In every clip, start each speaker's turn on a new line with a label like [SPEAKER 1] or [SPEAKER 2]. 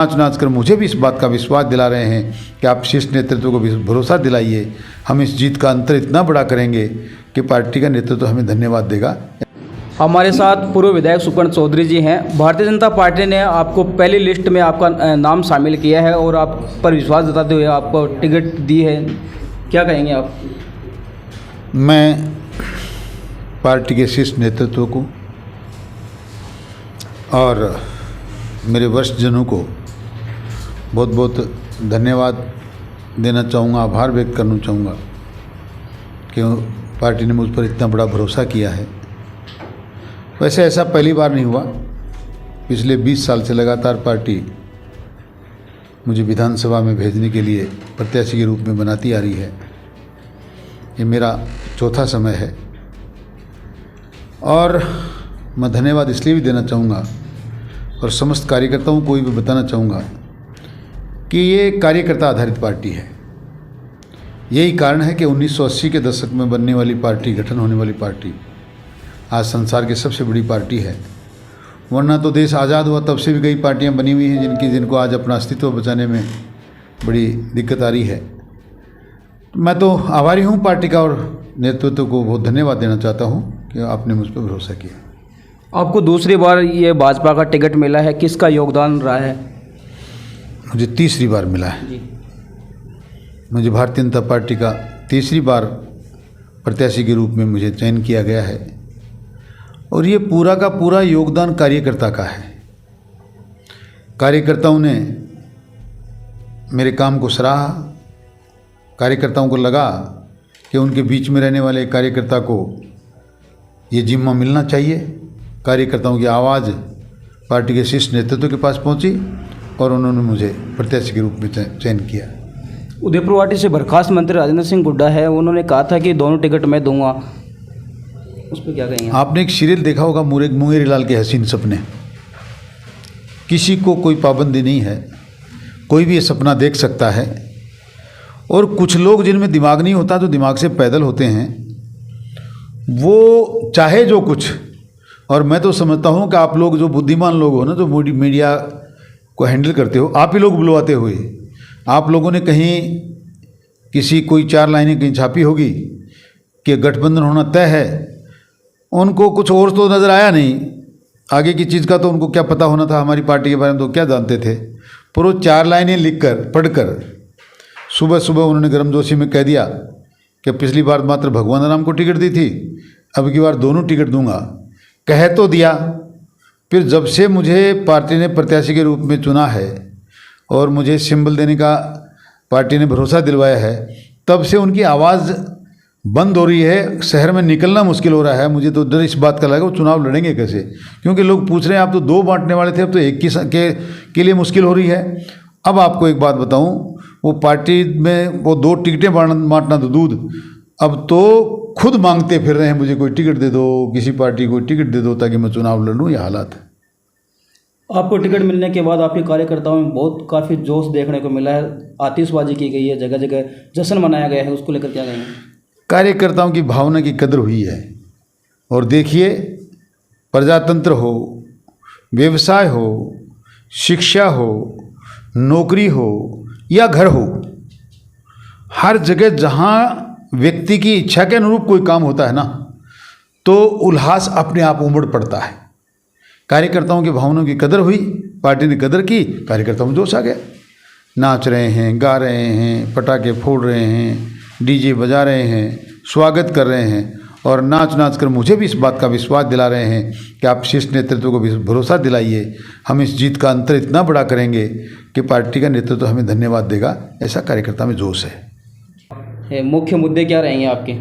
[SPEAKER 1] नाच नाच कर मुझे भी इस बात का विश्वास दिला रहे हैं कि आप शीर्ष नेतृत्व को भी भरोसा दिलाइए। हम इस जीत का अंतर इतना बड़ा करेंगे कि पार्टी का नेतृत्व हमें धन्यवाद देगा।
[SPEAKER 2] हमारे साथ पूर्व विधायक सुकर्ण चौधरी जी हैं। भारतीय जनता पार्टी ने आपको पहली लिस्ट में आपका नाम शामिल किया है और आप पर विश्वास जताते हुए आपको टिकट दी है, क्या कहेंगे आप?
[SPEAKER 1] मैं पार्टी के शीर्ष नेतृत्व को और मेरे वरिष्ठ जनों को बहुत बहुत धन्यवाद देना चाहूँगा, आभार व्यक्त करना चाहूँगा कि पार्टी ने मुझ पर इतना बड़ा भरोसा किया है। वैसे ऐसा पहली बार नहीं हुआ, पिछले 20 साल से लगातार पार्टी मुझे विधानसभा में भेजने के लिए प्रत्याशी के रूप में बनाती आ रही है। ये मेरा चौथा समय है और मैं धन्यवाद इसलिए भी देना चाहूँगा और समस्त कार्यकर्ताओं को भी बताना चाहूँगा कि ये कार्यकर्ता आधारित पार्टी है। यही कारण है कि 1980 के दशक में बनने वाली पार्टी, गठन होने वाली पार्टी आज संसार की सबसे बड़ी पार्टी है। वरना तो देश आज़ाद हुआ तब से भी कई पार्टियां बनी हुई हैं जिनको आज अपना अस्तित्व बचाने में बड़ी दिक्कत आ रही है। मैं तो आभारी हूँ पार्टी का और नेतृत्व को बहुत धन्यवाद देना चाहता हूँ कि आपने मुझ पर भरोसा किया।
[SPEAKER 2] आपको दूसरी बार ये भाजपा का टिकट मिला है, किसका योगदान रहा है?
[SPEAKER 1] मुझे तीसरी बार मिला है
[SPEAKER 2] जी।
[SPEAKER 1] मुझे भारतीय जनता पार्टी का तीसरी बार प्रत्याशी के रूप में मुझे चयन किया गया है और ये पूरा का पूरा योगदान कार्यकर्ता का है। कार्यकर्ताओं ने मेरे काम को सराहा। कार्यकर्ताओं को लगा कि उनके बीच में रहने वाले कार्यकर्ता को ये जिम्मा मिलना चाहिए। कार्यकर्ताओं की आवाज़ पार्टी के शीर्ष नेतृत्व के पास पहुंची और उन्होंने मुझे प्रत्याशी के रूप में चयन किया।
[SPEAKER 2] उदयपुर वाटी से बर्खास्त मंत्री राजेंद्र सिंह हुड्डा है, उन्होंने कहा था कि दोनों टिकट मैं दूंगा, उस पर क्या कहेंगे?
[SPEAKER 1] आपने एक सीरियल देखा होगा मुंगेरी लाल के हसीन सपने। किसी को कोई पाबंदी नहीं है, कोई भी ये सपना देख सकता है। और कुछ लोग जिनमें दिमाग नहीं होता, जो दिमाग से पैदल होते हैं, वो चाहे जो कुछ। और मैं तो समझता हूँ कि आप लोग जो बुद्धिमान लोग हो ना, जो मीडिया को हैंडल करते हो, आप ही लोग बुलवाते हुए आप लोगों ने कहीं किसी कोई 4 लाइनें कहीं छापी होगी कि गठबंधन होना तय है। उनको कुछ और तो नज़र आया नहीं, आगे की चीज़ का तो उनको क्या पता होना था। हमारी पार्टी के बारे में तो क्या जानते थे। पर वो 4 लाइनें लिखकर पढ़कर सुबह सुबह उन्होंने गर्मजोशी में कह दिया कि पिछली बार मात्र भगवान राम को टिकट दी थी, अब की बार दोनों टिकट दूंगा। कह तो दिया, फिर जब से मुझे पार्टी ने प्रत्याशी के रूप में चुना है और मुझे सिंबल देने का पार्टी ने भरोसा दिलवाया है, तब से उनकी आवाज़ बंद हो रही है। शहर में निकलना मुश्किल हो रहा है। मुझे तो डर इस बात का लगा वो चुनाव लड़ेंगे कैसे, क्योंकि लोग पूछ रहे हैं आप तो 2 बांटने वाले थे, अब तो एक के लिए मुश्किल हो रही है। अब आपको एक बात बताऊं, वो पार्टी में वो 2 टिकटें बांटना तो दूध, अब तो खुद मांगते फिर रहे हैं मुझे कोई टिकट दे दो, किसी पार्टी को टिकट दे दो ताकि मैं चुनाव लड़ लूँ। ये हालात है।
[SPEAKER 2] आपको टिकट मिलने के बाद आपके कार्यकर्ताओं में बहुत काफ़ी जोश देखने को मिला है, आतिशबाजी की गई है, जगह जगह जश्न मनाया गया है, उसको लेकर क्या कहेंगे?
[SPEAKER 1] कार्यकर्ताओं की भावना की कदर हुई है। और देखिए, प्रजातंत्र हो, व्यवसाय हो, शिक्षा हो, नौकरी हो या घर हो, हर जगह जहाँ व्यक्ति की इच्छा के अनुरूप कोई काम होता है ना, तो उल्लास अपने आप उमड़ पड़ता है। कार्यकर्ताओं की भावनाओं की कदर हुई, पार्टी ने कदर की, कार्यकर्ताओं में जोश आ गया। नाच रहे हैं, गा रहे हैं, पटाखे फोड़ रहे हैं, डीजे बजा रहे हैं, स्वागत कर रहे हैं और नाच नाच कर मुझे भी इस बात का विश्वास दिला रहे हैं कि आप शीर्ष नेतृत्व को भी भरोसा दिलाइए। हम इस जीत का अंतर इतना बड़ा करेंगे कि पार्टी का नेतृत्व हमें धन्यवाद देगा। ऐसा कार्यकर्ता में जोश है।
[SPEAKER 2] मुख्य मुद्दे क्या रहेंगे आपके?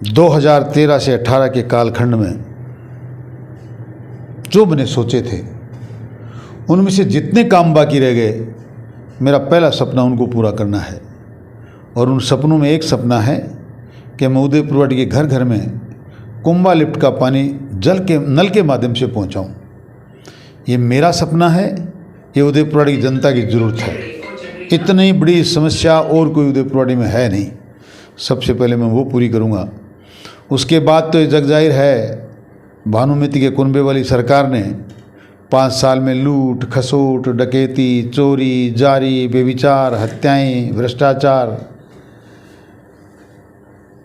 [SPEAKER 1] 2013 से 18 के कालखंड में जो मैंने सोचे थे, उनमें से जितने काम बाकी रह गए, मेरा पहला सपना उनको पूरा करना है। और उन सपनों में एक सपना है कि मैं उदयपुर वाटी के घर घर में कुंभा लिफ्ट का पानी नल के माध्यम से पहुंचाऊं। ये मेरा सपना है, ये उदयपुर वाटी की जनता की ज़रूरत है। इतनी बड़ी समस्या और कोई उदयपुर वाटी में है नहीं। सबसे पहले मैं वो पूरी करूंगा। उसके बाद तो ये जग जाहिर है, भानुमति के कुनबे वाली सरकार ने 5 साल में लूट खसोट डकैती चोरी जारी बेविचार हत्याएं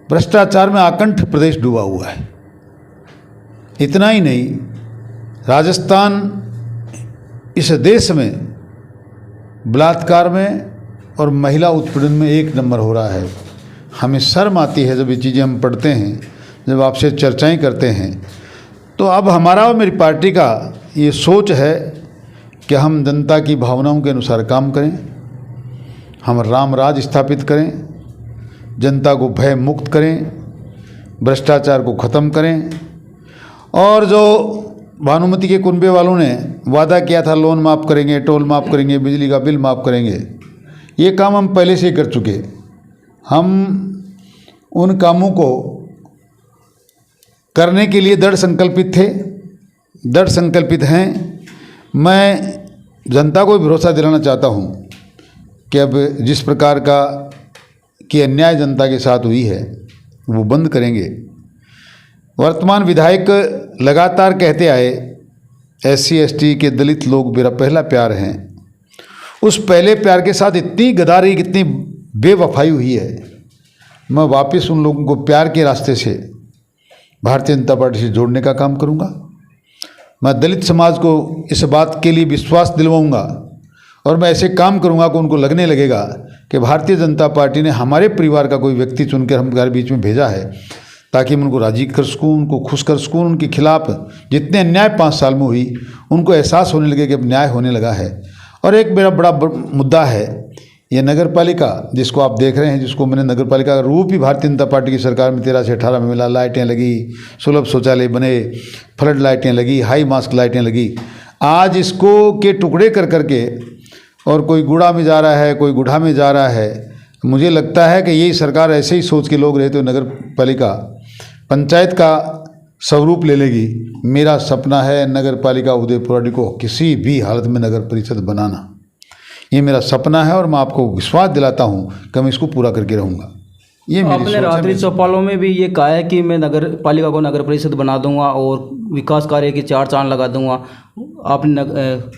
[SPEAKER 1] भ्रष्टाचार में आकंठ प्रदेश डूबा हुआ है। इतना ही नहीं, राजस्थान इस देश में बलात्कार में और महिला उत्पीड़न में 1 नंबर हो रहा है। हमें शर्म आती है जब ये चीज़ें हम पढ़ते हैं, जब आपसे चर्चाएं करते हैं। तो अब हमारा और मेरी पार्टी का ये सोच है कि हम जनता की भावनाओं के अनुसार काम करें, हम राम राज स्थापित करें, जनता को भय मुक्त करें, भ्रष्टाचार को ख़त्म करें। और जो भानुमति के कुनबे वालों ने वादा किया था लोन माफ़ करेंगे, टोल माफ़ करेंगे, बिजली का बिल माफ़ करेंगे, ये काम हम पहले से ही कर चुके। हम उन कामों को करने के लिए दृढ़ संकल्पित थे, दृढ़ संकल्पित हैं। मैं जनता को भरोसा दिलाना चाहता हूँ कि अब जिस प्रकार की अन्याय जनता के साथ हुई है वो बंद करेंगे। वर्तमान विधायक लगातार कहते आए SC ST के दलित लोग मेरा पहला प्यार हैं। उस पहले प्यार के साथ इतनी गद्दारी, कितनी बेवफाई हुई है। मैं वापस उन लोगों को प्यार के रास्ते से भारतीय जनता पार्टी से जोड़ने का काम करूंगा। मैं दलित समाज को इस बात के लिए विश्वास दिलवाऊंगा और मैं ऐसे काम करूंगा कि उनको लगने लगेगा कि भारतीय जनता पार्टी ने हमारे परिवार का कोई व्यक्ति चुनकर हमारे बीच में भेजा है, ताकि मैं उनको राजी कर सकूँ, उनको खुश कर सकूँ। उनके खिलाफ जितने अन्याय 5 साल में हुई, उनको एहसास होने लगे कि अब न्याय होने लगा है। और एक मेरा बड़ा मुद्दा है ये नगर पालिका, जिसको आप देख रहे हैं, जिसको मैंने नगर पालिका का रूप ही भारतीय जनता पार्टी की सरकार में 13 से 18 में मिला। लाइटें लगी, सुलभ शौचालय बने, फ्लड लाइटें लगी, हाई मास्क लाइटें लगी। आज इसको के टुकड़े कर करके और कोई गुड़ा में जा रहा है, कोई गुढ़ा में जा रहा है। मुझे लगता है कि यही सरकार ऐसे ही सोच के लोग रहते हो नगर पालिका पंचायत का स्वरूप ले लेगी। मेरा सपना है नगर पालिका उदयपुर को किसी भी हालत में नगर परिषद बनाना। ये मेरा सपना है और मैं आपको विश्वास दिलाता हूँ कि मैं इसको पूरा करके रहूँगा। ये मेरी
[SPEAKER 2] आपने रात्रि चौपालों में भी ये कहा है कि मैं नगर पालिका को नगर परिषद बना दूंगा और विकास कार्य की 4 चांद लगा दूंगा। आपने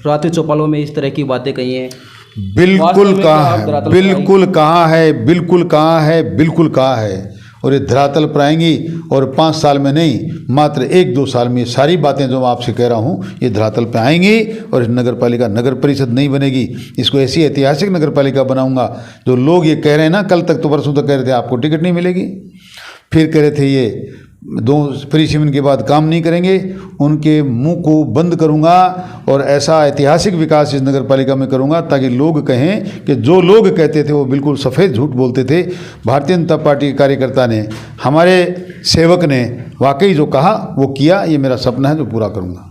[SPEAKER 2] रात्रि चौपालों में इस तरह की बातें कही हैं।
[SPEAKER 1] बिल्कुल कहा है, बिल्कुल कहा है, बिल्कुल कहा है, बिल्कुल कहा है। और ये धरातल पर आएंगी और 5 साल में नहीं, मात्र 1-2 साल में ये सारी बातें जो मैं आपसे कह रहा हूँ ये धरातल पर आएंगी। और नगर पालिका नगर परिषद नहीं बनेगी, इसको ऐसी ऐतिहासिक नगर पालिका बनाऊंगा। जो लोग ये कह रहे हैं ना, कल तक तो परसों तक कह रहे थे आपको टिकट नहीं मिलेगी, फिर कह रहे थे ये 2 फ्री सिवन के बाद काम नहीं करेंगे, उनके मुंह को बंद करूंगा और ऐसा ऐतिहासिक विकास इस नगर पालिका में करूंगा ताकि लोग कहें कि जो लोग कहते थे वो बिल्कुल सफ़ेद झूठ बोलते थे। भारतीय जनता पार्टी के कार्यकर्ता ने, हमारे सेवक ने वाकई जो कहा वो किया। ये मेरा सपना है जो पूरा करूंगा।